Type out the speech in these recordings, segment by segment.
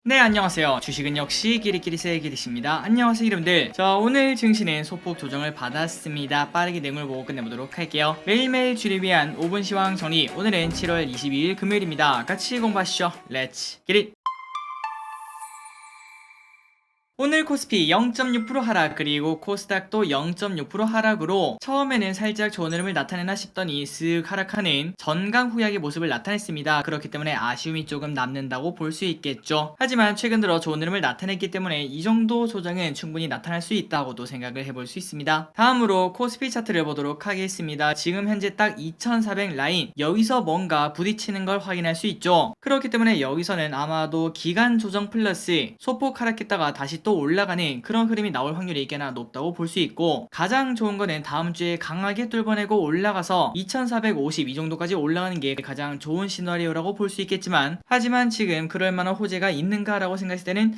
네, 안녕하세요. 주식은 역시 기리기리세의 기리씨입니다. 안녕하세요, 여러분들. 자, 오늘 증시는 소폭 조정을 받았습니다. 빠르게 내용을 보고 끝내보도록 할게요. 매일매일 주를 위한 5분 시황 정리. 오늘은 7월 22일 금요일입니다. 같이 공부하시죠. 렛츠 기릿! 오늘 코스피 0.6% 하락, 그리고 코스닥도 0.6% 하락으로 처음에는 살짝 좋은 흐름을 나타내나 싶더니 쓱 하락하는 전강 후약의 모습을 나타냈습니다. 그렇기 때문에 아쉬움이 조금 남는다고 볼 수 있겠죠. 하지만 최근 들어 좋은 흐름을 나타냈기 때문에 이 정도 조정은 충분히 나타날 수 있다고도 생각을 해볼 수 있습니다. 다음으로 코스피 차트를 보도록 하겠습니다. 지금 현재 딱 2400 라인, 여기서 뭔가 부딪히는 걸 확인할 수 있죠. 그렇기 때문에 여기서는 아마도 기간 조정 플러스 소폭 하락했다가 다시 또 올라가는 그런 흐름이 나올 확률이 꽤나 높다고 볼 수 있고, 가장 좋은 거는 다음 주에 강하게 뚫어내고 올라가서 2450 이 정도까지 올라가는 게 가장 좋은 시나리오라고 볼 수 있겠지만, 하지만 지금 그럴 만한 호재가 있는가라고 생각했을 때는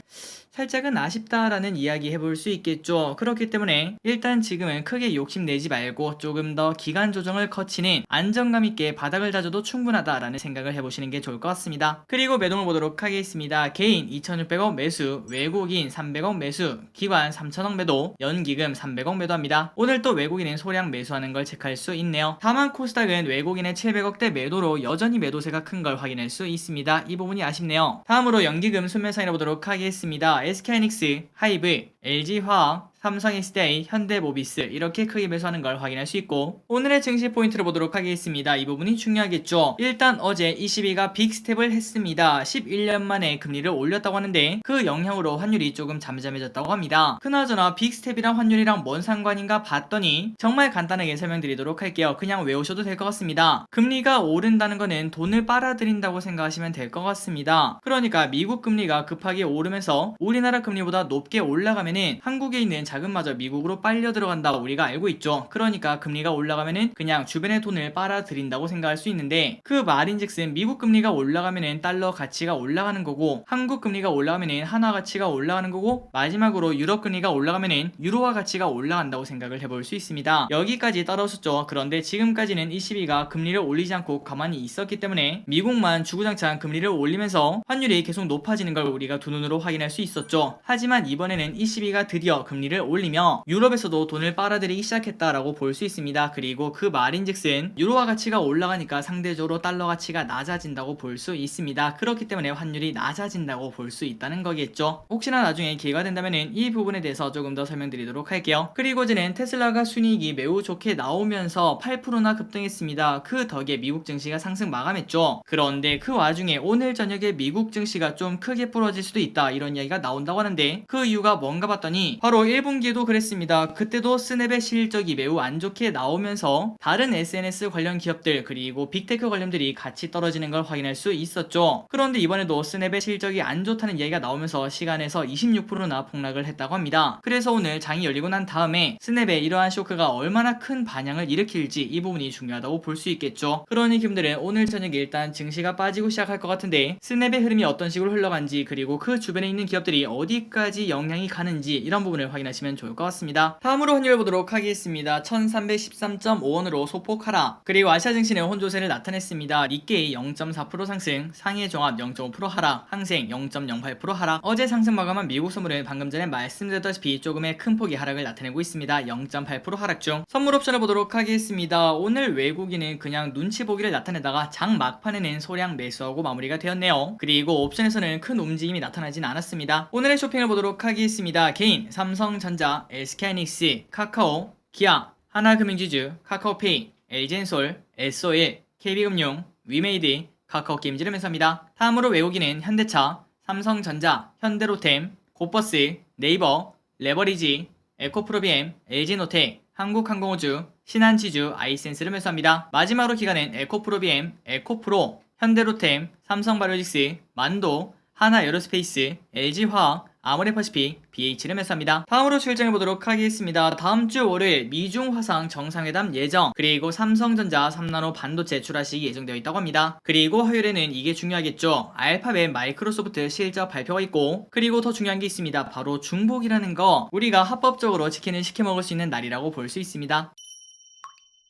살짝은 아쉽다라는 이야기 해볼 수 있겠죠. 그렇기 때문에 일단 지금은 크게 욕심내지 말고 조금 더 기간 조정을 거치는 안정감 있게 바닥을 다져도 충분하다라는 생각을 해보시는 게 좋을 것 같습니다. 그리고 매동을 보도록 하겠습니다. 개인 2600억 매수, 외국인 300억 매수, 기관 3000억 매도, 연기금 300억 매도합니다. 오늘 또 외국인은 소량 매수하는 걸 체크할 수 있네요. 다만 코스닥은 외국인의 700억대 매도로 여전히 매도세가 큰 걸 확인할 수 있습니다. 이 부분이 아쉽네요. 다음으로 연기금 순매수인해 보도록 하겠습니다. SK하이닉스, 하이브, LG화학, 삼성SDI, 현대모비스 이렇게 크게 매수하는 걸 확인할 수 있고, 오늘의 증시 포인트를 보도록 하겠습니다. 이 부분이 중요하겠죠. 일단 어제 ECB가 빅스텝을 했습니다. 11년 만에 금리를 올렸다고 하는데 그 영향으로 환율이 조금 잠잠해졌다고 합니다. 그나저나 빅스텝이랑 환율이랑 뭔 상관인가 봤더니 정말 간단하게 설명드리도록 할게요. 그냥 외우셔도 될 것 같습니다. 금리가 오른다는 거는 돈을 빨아들인다고 생각하시면 될 것 같습니다. 그러니까 미국 금리가 급하게 오르면서 우리나라 금리보다 높게 올라가면은 한국에 있는 자금마저 미국으로 빨려 들어간다 우리가 알고 있죠. 그러니까 금리가 올라가면은 그냥 주변의 돈을 빨아들인다고 생각할 수 있는데, 그 말인즉슨 미국 금리가 올라가면은 달러 가치가 올라가는 거고, 한국 금리가 올라가면은 한화 가치가 올라가는 거고, 마지막으로 유럽 금리가 올라가면은 유로화 가치가 올라간다고 생각을 해볼 수 있습니다. 여기까지 따라오셨죠. 그런데 지금까지는 ECB가 금리를 올리지 않고 가만히 있었기 때문에 미국만 주구장창 금리를 올리면서 환율이 계속 높아지는 걸 우리가 두 눈으로 확인할 수 있었죠. 하지만 이번에는 ECB가 드디어 금리를 올리며 유럽에서도 돈을 빨아들이기 시작했다라고 볼 수 있습니다. 그리고 그 말인즉슨 유로화 가치가 올라가니까 상대적으로 달러 가치가 낮아진다고 볼 수 있습니다. 그렇기 때문에 환율이 낮아진다고 볼 수 있다는 거겠죠. 혹시나 나중에 기회가 된다면은 이 부분에 대해서 조금 더 설명드리도록 할게요. 그리고 저는 테슬라가 순이익이 매우 좋게 나오면서 8%나 급등했습니다. 그 덕에 미국 증시가 상승 마감했죠. 그런데 그 와중에 오늘 저녁에 미국 증시가 좀 크게 부러질 수도 있다 이런 이야기가 나온다고 하는데, 그 이유가 뭔가 봤더니 바로 1분기에도 그랬습니다. 그때도 스냅의 실적이 매우 안 좋게 나오면서 다른 SNS 관련 기업들 그리고 빅테크 관련들이 같이 떨어지는 걸 확인할 수 있었죠. 그런데 이번에도 스냅의 실적이 안 좋다는 이야기가 나오면서 시간에서 26%나 폭락을 했다고 합니다. 그래서 오늘 장이 열리고 난 다음에 스냅의 이러한 쇼크가 얼마나 큰 반향을 일으킬지 이 부분이 중요하다고 볼 수 있겠죠. 그러니 기분들은 오늘 저녁에 일단 증시가 빠지고 시작할 것 같은데, 스냅의 흐름이 어떤 식으로 흘러간지 그리고 그 주변에 있는 기업들이 어디까지 영향이 가는지 이런 부분을 확인하시면 좋을 것 같습니다. 다음으로 환율 보도록 하겠습니다. 1313.5원으로 소폭 하락, 그리고 아시아 증시는 혼조세를 나타냈습니다. 니케이 0.4% 상승, 상해 종합 0.5% 하락, 항생 0.08% 하락. 어제 상승 마감한 미국 선물은 방금 전에 말씀드렸다시피 조금의 큰 폭의 하락을 나타내고 있습니다. 0.8% 하락 중. 선물 옵션을 보도록 하겠습니다. 오늘 외국인은 그냥 눈치 보기를 나타내다가 장 막판에는 소량 매수하고 마무리가 되었네요. 그리고 옵션에서는 큰 움직임이 나타나진 않았습니다. 오늘의 쇼핑을 보도록 하겠습니다. 개인 삼성전자, SK하이닉스, 카카오, 기아, 하나금융지주, 카카오페이, LG엔솔, S-Oil, KB금융, 위메이드, 카카오게임즈를 매수합니다. 다음으로 외국인은 현대차, 삼성전자, 현대로템, 고버스, 네이버, 레버리지, 에코프로비엠, LG노텍, 한국항공우주, 신한지주, 아이센스를 매수합니다. 마지막으로 기간은 에코프로비엠, 에코프로, 현대로템, 삼성바이오로직스, 만도, 하나에어로스페이스, LG화학, 아모레퍼시픽, BH를 매수합니다. 다음으로 출정해 보도록 하겠습니다. 다음주 월요일 미중 화상 정상회담 예정, 그리고 삼성전자 3나노 반도체 출하식이 예정되어 있다고 합니다. 그리고 화요일에는 이게 중요하겠죠. 알파벳, 마이크로소프트 실적 발표가 있고, 그리고 더 중요한 게 있습니다. 바로 중복이라는 거, 우리가 합법적으로 치킨을 시켜 먹을 수 있는 날이라고 볼 수 있습니다.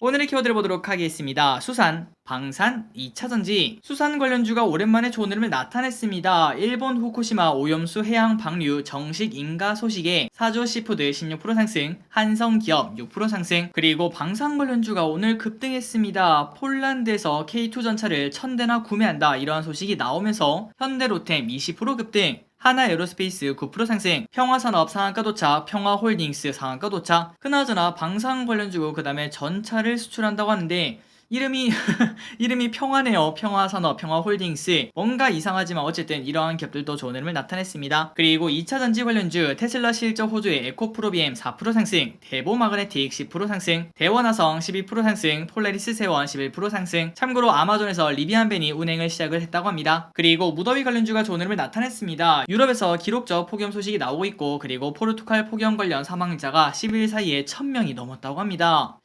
오늘의 키워드를 보도록 하겠습니다. 수산, 방산, 2차전지. 수산 관련주가 오랜만에 좋은 흐름을 나타냈습니다. 일본 후쿠시마 오염수 해양 방류 정식 인가 소식에 사조 시푸드 16% 상승, 한성기업 6% 상승, 그리고 방산 관련주가 오늘 급등했습니다. 폴란드에서 K2 전차를 1000대나 구매한다 이러한 소식이 나오면서 현대로템 20% 급등, 하나에어로스페이스 9% 상승, 평화산업 상한가 도착, 평화홀딩스 상한가 도착. 그나저나 방산 관련주고 그 다음에 전차를 수출한다고 하는데 이름이 평화네요. 평화산업, 평화홀딩스. 뭔가 이상하지만 어쨌든 이러한 기업들도 좋은 흐름을 나타냈습니다. 그리고 2차전지 관련주 테슬라 실적 호주의 에코프로비엠 4% 상승, 대보마그네틱 10% 상승, 대원화성 12% 상승, 폴라리스 세원 11% 상승. 참고로 아마존에서 리비안벤이 운행을 시작을 했다고 합니다. 그리고 무더위 관련주가 좋은 흐름을 나타냈습니다. 유럽에서 기록적 폭염 소식이 나오고 있고, 그리고 포르투갈 폭염 관련 사망자가 10일 사이에 1000명이 넘었다고 합니다.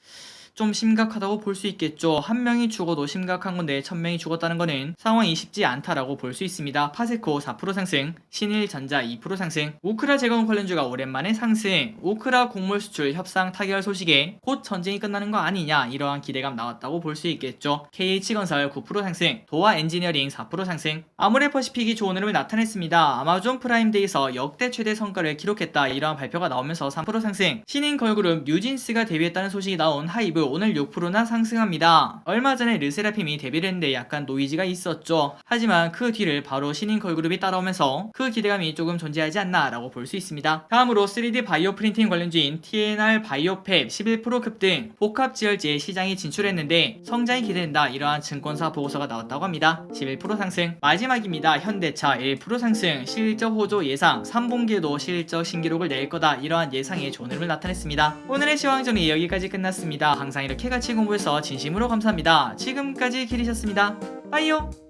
좀 심각하다고 볼 수 있겠죠. 한 명이 죽어도 심각한 건데 1000명이 죽었다는 거는 상황이 쉽지 않다라고 볼 수 있습니다. 파세코 4% 상승, 신일전자 2% 상승, 우크라 재건 관련주가 오랜만에 상승, 우크라 곡물 수출 협상 타결 소식에 곧 전쟁이 끝나는 거 아니냐 이러한 기대감 나왔다고 볼 수 있겠죠. KH건설 9% 상승, 도화 엔지니어링 4% 상승. 아모레퍼시픽이 좋은 흐름을 나타냈습니다. 아마존 프라임데이에서 역대 최대 성과를 기록했다 이러한 발표가 나오면서 3% 상승, 신인걸그룹 뉴진스가 데뷔했다는 소식이 나온 하이브 오늘 6%나 상승합니다. 얼마 전에 르세라핌이 데뷔를 했는데 약간 노이즈가 있었죠. 하지만 그 뒤를 바로 신인 걸그룹이 따라오면서 그 기대감이 조금 존재하지 않나 라고 볼 수 있습니다. 다음으로 3D 바이오 프린팅 관련주인 TNR 바이오팹 11% 급등, 복합지열지에 시장에 진출했는데 성장이 기대된다 이러한 증권사 보고서가 나왔다고 합니다. 11% 상승. 마지막입니다. 현대차 1% 상승, 실적 호조 예상, 3분기에도 실적 신기록을 낼 거다 이러한 예상에 좋은 흐름을 나타냈습니다. 오늘의 시황정리 여기까지 끝났습니다. 항상 이렇게 같이 공부해서 진심으로 감사합니다. 지금까지 길이셨습니다. 빠이요.